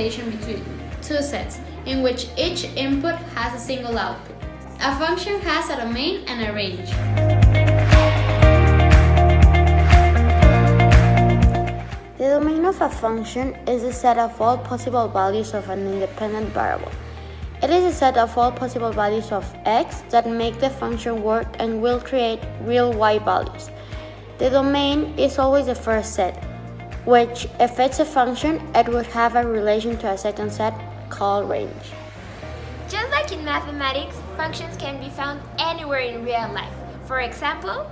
relation between two sets, in which each input has a single output. A function has a domain and a range. The domain of a function is a set of all possible values of an independent variable. It is a set of all possible values of x that make the function work and will create real y values. The domain is always the first set, which, if it's a function, it would have a relation to a second set called range. Just like in mathematics, functions can be found anywhere in real life. For example,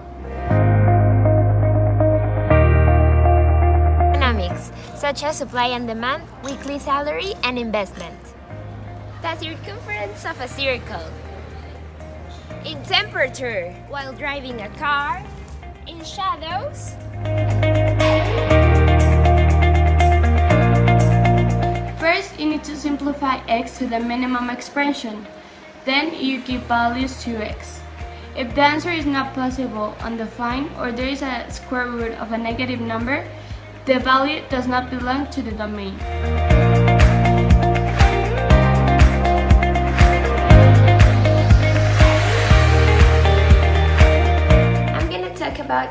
economics, such as supply and demand, weekly salary, and investment. The circumference of a circle. In temperature, while driving a car. In shadows. First, you need to simplify x to the minimum expression. Then you give values to x. If the answer is not possible, undefined, or there is a square root of a negative number, the value does not belong to the domain. I'm going to talk about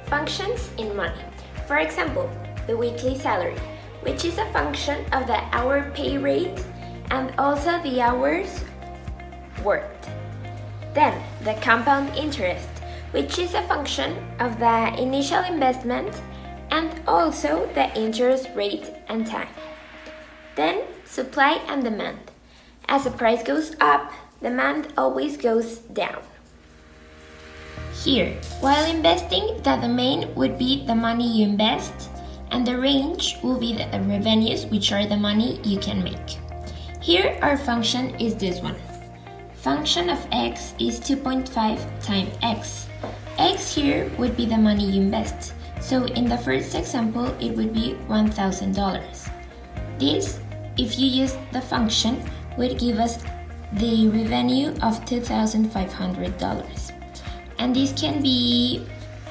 functions in money. For example, the weekly salary, which is a function of the hour pay rate and also the hours worked. Then, the compound interest, which is a function of the initial investment and also the interest rate and time. Then, supply and demand. As the price goes up, demand always goes down. Here, while investing, the domain would be the money you invest, and the range will be the revenues, which are the money you can make. Here, our function is this one. Function of x is 2.5 times x. X here would be the money you invest. So in the first example, it would be $1,000. This, if you use the function, would give us the revenue of $2,500. And this can be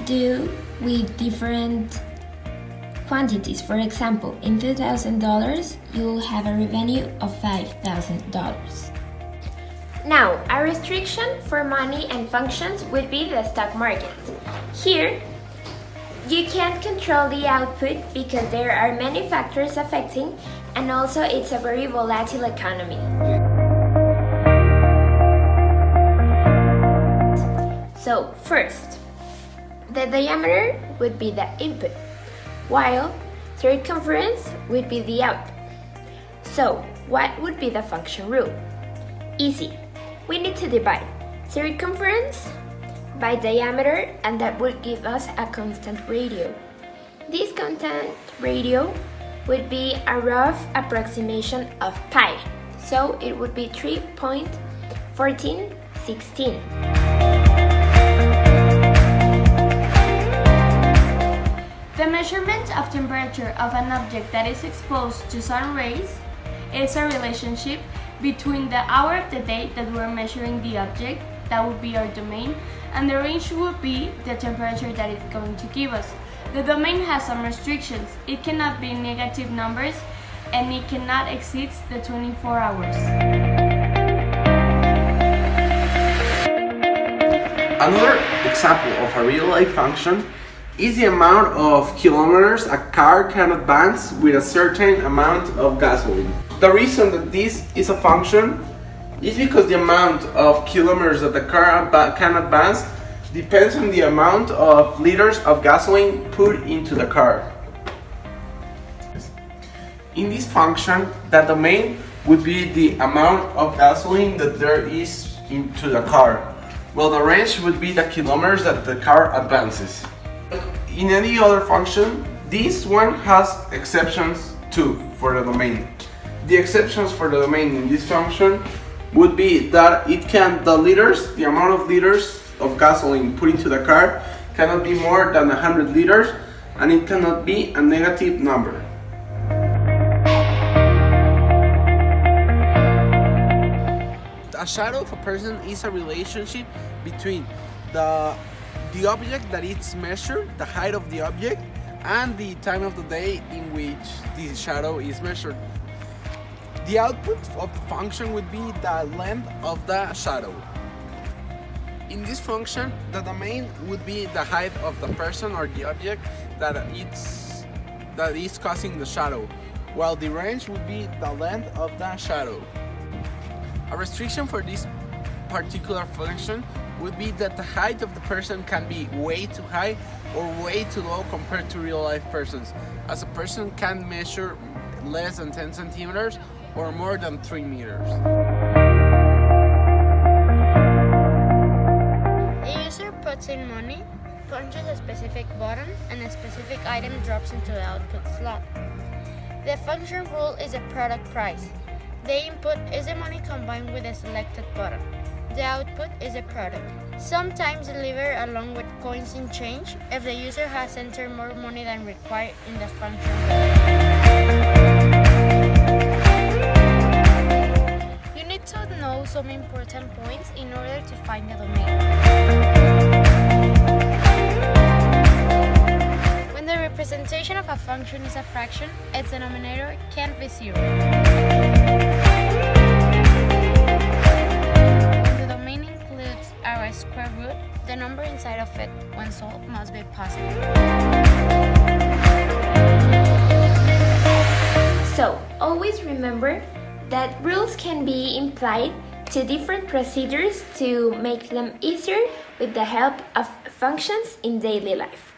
done with different quantities. For example, in $2,000, you'll have a revenue of $5,000. Now, a restriction for money and functions would be the stock market. Here, you can't control the output because there are many factors affecting, and also it's a very volatile economy. So, first, the diameter would be the input, while circumference would be the output. So, what would be the function rule? Easy. We need to divide circumference by diameter, and that would give us a constant radio. This constant radio would be a rough approximation of pi, so it would be 3.1416. The measurement of temperature of an object that is exposed to sun rays is a relationship between the hour of the day that we're measuring the object, that would be our domain, and the range would be the temperature that it's going to give us. The domain has some restrictions. It cannot be negative numbers and it cannot exceed the 24 hours. Another example of a real-life function is the amount of kilometers a car can advance with a certain amount of gasoline. The reason that this is a function is because the amount of kilometers that the car can advance depends on the amount of liters of gasoline put into the car. In this function, the domain would be the amount of gasoline that there is into the car, while the range would be the kilometers that the car advances. In any other function, this one has exceptions too for the domain. The exceptions for the domain in this function would be that the amount of liters of gasoline put into the car cannot be more than 100 liters, and it cannot be a negative number. A shadow of a person is a relationship between the object that it's measured, the height of the object, and the time of the day in which the shadow is measured. The output of the function would be the length of the shadow. In this function, the domain would be the height of the person or the object that is causing the shadow, while the range would be the length of the shadow. A restriction for this particular function would be that the height of the person can be way too high or way too low compared to real life persons, as a person can measure less than 10 centimeters or more than 3 meters. The user puts in money, punches a specific button, and a specific item drops into the output slot. The function rule is a product price. The input is the money combined with a selected button. The output is a product, sometimes delivered along with coins in change if the user has entered more money than required in the function. You need to know some important points in order to find the domain. When the representation of a function is a fraction, its denominator can't be zero. Our square root, the number inside of it, when solved, must be positive. So, always remember that rules can be implied to different procedures to make them easier with the help of functions in daily life.